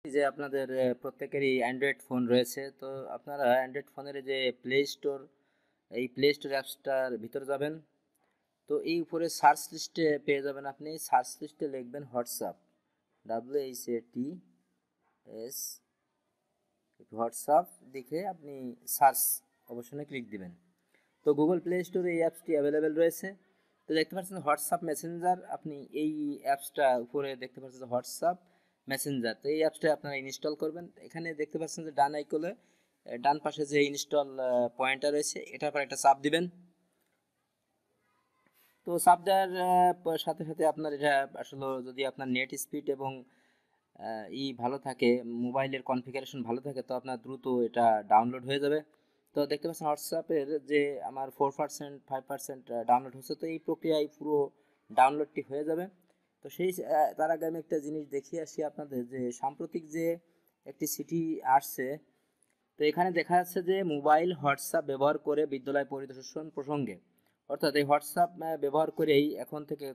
যে আপনাদের প্রত্যেকেরই অ্যান্ড্রয়েড ফোন রয়েছে, তো আপনারা অ্যান্ড্রয়েড ফোনের যে প্লে স্টোর, এই প্লে স্টোর অ্যাপসটার ভিতরে যাবেন। তো এই উপরে সার্চ লিস্টে পেয়ে যাবেন, আপনি সার্চ লিস্টে লিখবেন হোয়াটসঅ্যাপ, WHATS, হোয়াটসঅ্যাপ দেখে আপনি সার্চ অপশনে ক্লিক দিবেন। তো গুগল প্লে স্টোরে এই অ্যাপসটি অ্যাভেলেবেল রয়েছে। তো দেখতে পাচ্ছেন হোয়াটসঅ্যাপ মেসেঞ্জার, আপনি এই অ্যাপসটা উপরে দেখতে পাচ্ছেন হোয়াটসঅ্যাপ মেসেঞ্জার। তো এই অ্যাপসটা আপনারা ইনস্টল করবেন। এখানে দেখতে পাচ্ছেন যে ডান আইকনে ডান পাশে যে ইনস্টল পয়েন্টটা রয়েছে এটার পর একটা চাপ দিবেন। তো চাপ দেওয়ার সাথে সাথে আপনার এটা আসলে যদি আপনার নেট স্পিড এবং ভালো থাকে, মোবাইলের কনফিগারেশন ভালো থাকে, তো আপনার দ্রুত এটা ডাউনলোড হয়ে যাবে। তো দেখতে পাচ্ছেন হোয়াটসঅ্যাপের যে আমার 4% 5% ডাউনলোড হচ্ছে। তো এই প্রক্রিয়ায় পুরো ডাউনলোডটি হয়ে যাবে। তো তার আগে আমি একটা জিনিস দেখিয়ে আসি আপনাদের, যে সাম্প্রতিক যে একটি চিঠি আসছে। তো এখানে দেখা যাচ্ছে যে মোবাইল হোয়াটসঅ্যাপ ব্যবহার করে বিদ্যালয় পরিদর্শন প্রসঙ্গে, অর্থাৎ এই হোয়াটসঅ্যাপ ব্যবহার করেই এখন থেকে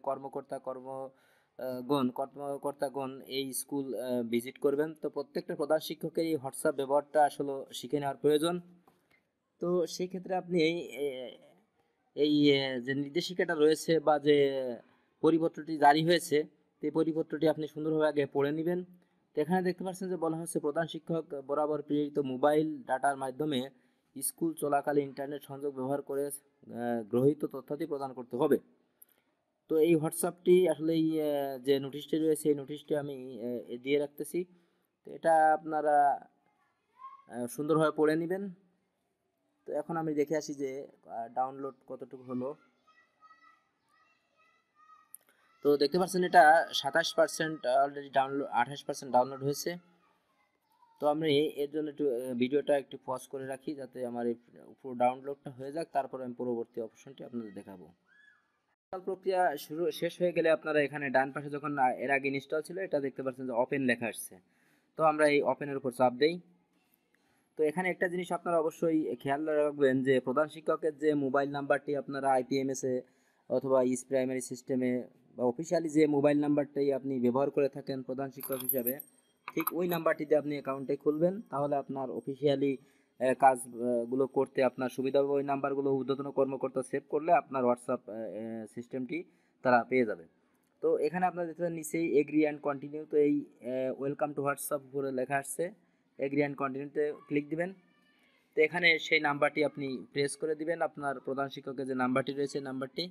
কর্মকর্তাগণ এই স্কুল ভিজিট করবেন। তো প্রত্যেকটা প্রধান শিক্ষকের এই হোয়াটসঅ্যাপ ব্যবহারটা আসলে শিখে নেওয়ার প্রয়োজন। তো সেই ক্ষেত্রে আপনি যে নির্দেশিকাটা রয়েছে বা যে পরিপত্রটি জারি হয়েছে, সেই পরিপত্রটি আপনি সুন্দরভাবে আগে পড়ে নেবেন। তো এখানে দেখতে পাচ্ছেন যে বলা হচ্ছে প্রধান শিক্ষক বরাবর প্রেরিত মোবাইল ডাটার মাধ্যমে স্কুল চলাকালে ইন্টারনেট সংযোগ ব্যবহার করে গ্রহীত তথ্যাদি প্রদান করতে হবে। তো এই হোয়াটসঅ্যাপটি আসলে যে নোটিশটি রয়েছে এই নোটিশটি আমি দিয়ে রাখতেছি। তো এটা আপনারা সুন্দরভাবে পড়ে নেবেন। তো এখন আমি দেখে আসি যে ডাউনলোড কতটুকু হলো। তো দেখতে পাচ্ছেন এটা 27% অলরেডি ডাউনলোড, 28% ডাউনলোড হয়েছে। তো আমি এর জন্য একটু ভিডিওটা একটু পজ করে রাখি যাতে আমার এই পুরো ডাউনলোডটা হয়ে যাক, তারপর আমি পরবর্তী অপশনটি আপনাদের দেখাবো। প্রক্রিয়া শেষ হয়ে গেলে আপনারা এখানে ডান পাশে যখন এর আগে ইনস্টল ছিল এটা দেখতে পাচ্ছেন যে ওপেন লেখা আসছে। তো আমরা এই ওপেনের উপর চাপ দেই। তো এখানে একটা জিনিস আপনারা অবশ্যই খেয়াল রাখবেন যে প্রধান শিক্ষকের যে মোবাইল নাম্বারটি আপনারা আইপিএমএসে অথবা ইস্ট প্রাইমারি সিস্টেমে বা অফিসিয়ালি যে মোবাইল নাম্বারটাই আপনি ব্যবহার করে থাকেন প্রধান শিক্ষক হিসাবে, ঠিক ওই নাম্বারটিতে আপনি অ্যাকাউন্টে খুলবেন। তাহলে আপনার অফিসিয়ালি কাজগুলো করতে আপনার সুবিধা হবে। ওই নাম্বারগুলো ঊর্ধ্বতন কর্মকর্তা সেভ করলে আপনার হোয়াটসঅ্যাপ সিস্টেমটি তারা পেয়ে যাবে। তো এখানে আপনার দেখতে নিচেই এগ্রি অ্যান্ড কন্টিনিউ, তো এই ওয়েলকাম টু হোয়াটসঅ্যাপ উপরে লেখা আসছে, এগ্রি অ্যান্ড কন্টিনিউতে ক্লিক দিবেন। তো এখানে সেই নাম্বারটি আপনি প্রেস করে দিবেন, আপনার প্রধান শিক্ষকের যে নাম্বারটি রয়েছে নাম্বারটি।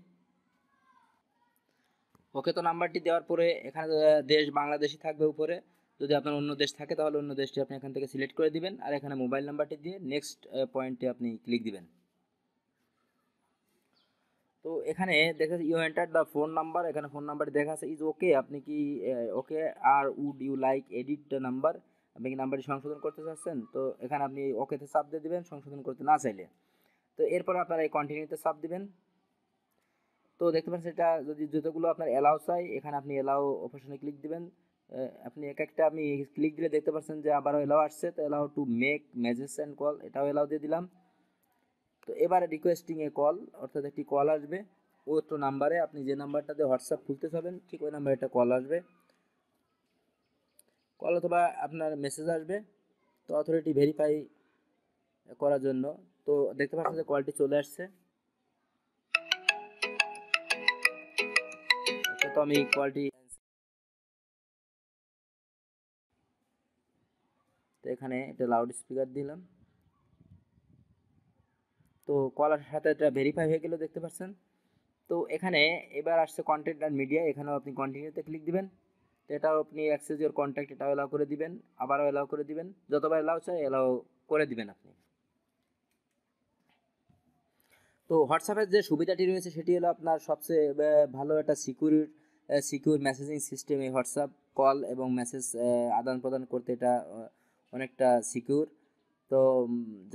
ওকে, তো নাম্বারটি দেওয়ার পরে এখানে দেশ বাংলাদেশই থাকবে উপরে। যদি আপনার অন্য দেশ থাকে তাহলে অন্য দেশটি আপনি এখান থেকে সিলেক্ট করে দিবেন, আর এখানে মোবাইল নাম্বারটি দিয়ে নেক্সট পয়েন্টে আপনি ক্লিক দিবেন। তো এখানে দেখা যাচ্ছে you enter the phone number, এখানে ফোন নাম্বার দেখা আছে ইজ ওকে, আপনি কি ওকে আর would you like edit the number, আপনি কি নাম্বারটি সংশোধন করতে চাচ্ছেন। তো এখানে আপনি ওকেতে চাপ দিয়ে দিবেন সংশোধন করতে না চাইলে। তো এরপর আপনারা এই কন্টিনিউতে চাপ দিবেন। তো দেখতে পাচ্ছেন এটা যদি যতগুলো আপনার এলাও চাই এখানে আপনি এলাও অপশনে ক্লিক দিবেন। আপনি এক একটা আপনি ক্লিক দিলে দেখতে পাচ্ছেন যে আবারও এলাও আসছে। তো allow to make message and call, এটাও এলাও দিয়ে দিলাম। তো এবারে রিকোয়েস্টিং এ কল, অর্থাৎ একটি কল আসবে ওই তো নাম্বারে, আপনি যে নাম্বারটাতে হোয়াটসঅ্যাপ খুলতে চাবেন ঠিক ওই নাম্বারে একটা কল আসবে, কল অথবা আপনার মেসেজ আসবে। তো অথরিটি ভেরিফাই করার জন্য। তো দেখতে পাচ্ছেন যে কলটি চলে আসছে। তো আমি কলটি, তো এখানে একটা লাউড স্পিকার দিলাম। তো কলার সাথে এটা ভেরিফাই হয়ে গেল দেখতে পাচ্ছেন। তো এখানে এবার আসছে কন্টেন্ট অ্যান্ড মিডিয়া, এখানেও আপনি কন্টিনিউতে ক্লিক দিবেন। তো এটাও আপনি অ্যাক্সেস ইওর কন্ট্যাক্ট এটাও এলাও করে দিবেন, আবারও এলাও করে দিবেন, যতবার এলাও চাই এলাও করে দিবেন আপনি। তো হোয়াটসঅ্যাপের যে সুবিধাটি রয়েছে সেটি হলো আপনার সবচেয়ে ভালো একটা সিকিউর মেসেজিং সিস্টেম। এই হোয়াটসঅ্যাপ কল এবং মেসেজ আদান প্রদান করতে এটা অনেকটা সিকিউর। তো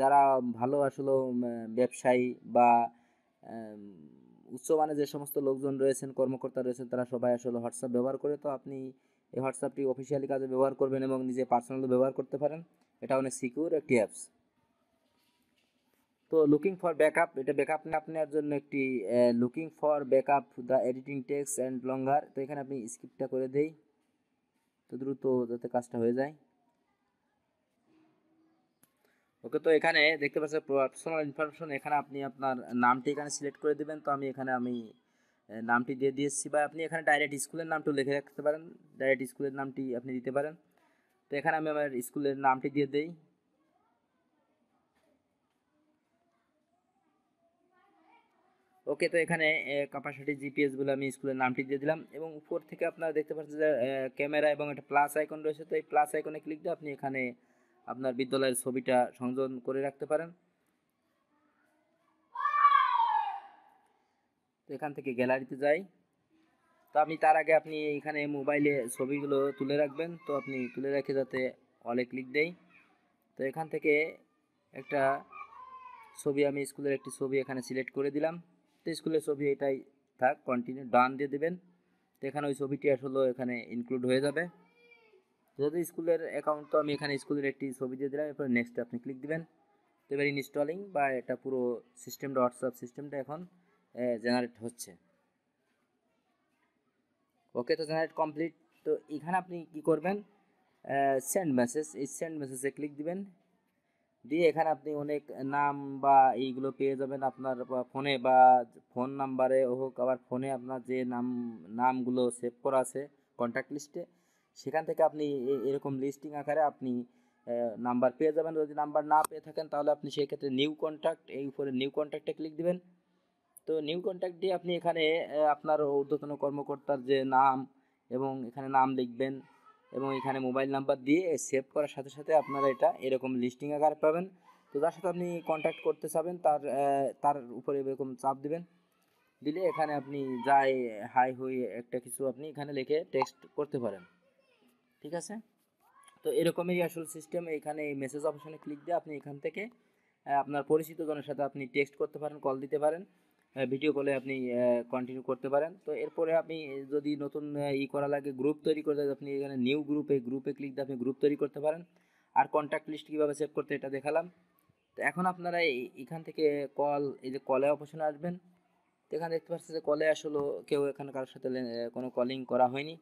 যারা ভালো আসলে ব্যবসায়ী বা উচ্চমানের যে সমস্ত লোকজন রয়েছেন কর্মকর্তা রয়েছেন তারা সবাই আসলে হোয়াটসঅ্যাপ ব্যবহার করে। তো আপনি এই হোয়াটসঅ্যাপটি অফিসিয়ালি কাজে ব্যবহার করবেন এবং নিজে পার্সোনালি ব্যবহার করতে পারেন। এটা অনেক সিকিউর একটি অ্যাপস। তো লুকিং ফর ব্যাকআপ, এটা ব্যাকআপ নেওয়ার জন্য একটি looking for backup the editing text and longer. তো এখানে আপনি স্কিপটা করে দেই তো দ্রুত যাতে কাজটা হয়ে যায়। ওকে, তো এখানে দেখতে পাচ্ছেন পার্সোনাল ইনফরমেশন, এখানে আপনি আপনার নামটি এখানে সিলেক্ট করে দিবেন। তো আমি এখানে নামটি দিয়ে দিয়েছি, বা আপনি এখানে ডাইরেক্ট স্কুলের নামটিও লিখে রাখতে পারেন, ডাইরেক্ট স্কুলের নামটি আপনি দিতে পারেন। তো এখানে আমি আমার স্কুলের নামটি দিয়ে দেই। ওকে, তো এখানে ক্যাপাসিটি জিপিএস বলে আমি স্কুলের নামটি দিয়ে দিলাম, এবং উপর থেকে আপনারা দেখতে পাচ্ছেন যে ক্যামেরা এবং একটা প্লাস আইকন রয়েছে। তো এই প্লাস আইকনে ক্লিক দিয়ে আপনি এখানে আপনার বিদ্যালয়ের ছবিটা সংযোজন করে রাখতে পারেন। তো এখান থেকে গ্যালারিতে যাই। তো আপনি তার আগে আপনি এখানে মোবাইলে ছবিগুলো তুলে রাখবেন। তো আপনি তুলে রেখে যাতে অলে ক্লিক দেই। তো এখান থেকে একটা ছবি, আমি স্কুলের একটি ছবি এখানে সিলেক্ট করে দিলাম। তো স্কুলের ছবি এটাই থাক, কন্টিনিউ ডান দিয়ে দেবেন। তো এখানে ওই ছবিটি আসলে এখানে ইনক্লুড হয়ে যাবে। যেহেতু স্কুলের অ্যাকাউন্ট, তো আমি এখানে স্কুলের একটি ছবি দিয়ে দিলাম। এরপর নেক্সটে আপনি ক্লিক দিবেন। তো এবার ইনস্টলিং, বা এটা পুরো সিস্টেমটা, হোয়াটসঅ্যাপ সিস্টেমটা এখন জেনারেট হচ্ছে। ওকে, তো জেনারেট কমপ্লিট। তো এখানে আপনি কি করবেন, সেন্ড মেসেজ, এই সেন্ড মেসেজে ক্লিক দিবেন। দিয়ে এখানে আপনি অনেক নাম বা এইগুলো পেয়ে যাবেন আপনার ফোনে, বা ফোন নাম্বারে হোক, আবার ফোনে আপনার যে নামগুলো সেভ করা আছে কন্ট্যাক্ট লিস্টে, সেখান থেকে আপনি এরকম লিস্টিং আকারে আপনি নাম্বার পেয়ে যাবেন। যদি নাম্বার না পেয়ে থাকেন তাহলে আপনি সেই ক্ষেত্রে নিউ কন্ট্যাক্ট, এই উপরে নিউ কন্ট্যাক্টে ক্লিক দিবেন। তো নিউ কন্ট্যাক্ট দিয়ে আপনি এখানে আপনার ঊর্ধ্বতন কর্মকর্তার যে নাম, এবং এখানে নাম লিখবেন, এবং এখানে মোবাইল নাম্বার দিয়ে সেভ করার সাথে সাথে আপনারা এটা এরকম লিস্টিং আকারে পাবেন। তো যার সাথে আপনি কন্ট্যাক্ট করতে চাবেন তার উপরে এরকম চাপ দিবেন। দিলে এখানে আপনি যাই হাই হয়ে একটা কিছু আপনি এখানে লিখে টেক্সট করতে পারেন। ঠিক আছে, তো এরকমই আসল সিস্টেম। এখানে এই মেসেজ অপশনে ক্লিক দিয়ে আপনি এখান থেকে আপনার পরিচিত জনের সাথে আপনি টেক্সট করতে পারেন, কল দিতে পারেন, ভিডিও কলে আপনি কন্টিনিউ করতে পারেন। তো এরপরে আপনি যদি নতুন করা লাগে, গ্রুপ তৈরি করতে, আপনি এখানে নিউ গ্রুপে ক্লিক দিয়ে আপনি গ্রুপ তৈরি করতে পারেন। আর কন্ট্যাক্ট লিস্ট কীভাবে সেভ করতে এটা দেখালাম। তো এখন আপনারা এখান থেকে এই যে কলে অপশনে আসবেন। তো এখানে দেখতে পাচ্ছি যে কলে আসলে কেউ এখানে কারোর সাথে কোনো কলিং করা হয়নি।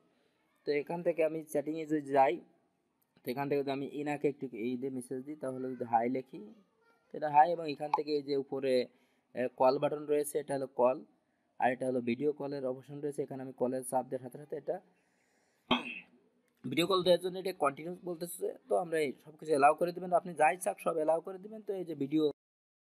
তো এখান থেকে আমি চ্যাটিংয়ে যদি যাই, তো এখান থেকে যদি আমি ইনাকে একটু এই দিয়ে মেসেজ দিই, তাহলে যদি হাই লিখি, তো এটা হাই, এবং এখান থেকে এই যে উপরে কল বাটন রয়েছে, এটা হলো কল, আর এটা হলো ভিডিও কলের অপশন রয়েছে। এখানে আমি কলের চাপ দেওয়ার সাথে সাথে এটা ভিডিও কল দেওয়ার জন্য এটা কন্টিনিউ বলতেছে। তো আমরা এই সব কিছু অ্যালাউ করে দেবেন, আপনি যাই চাক সব অ্যালাউ করে দেবেন। তো এই যে ভিডিও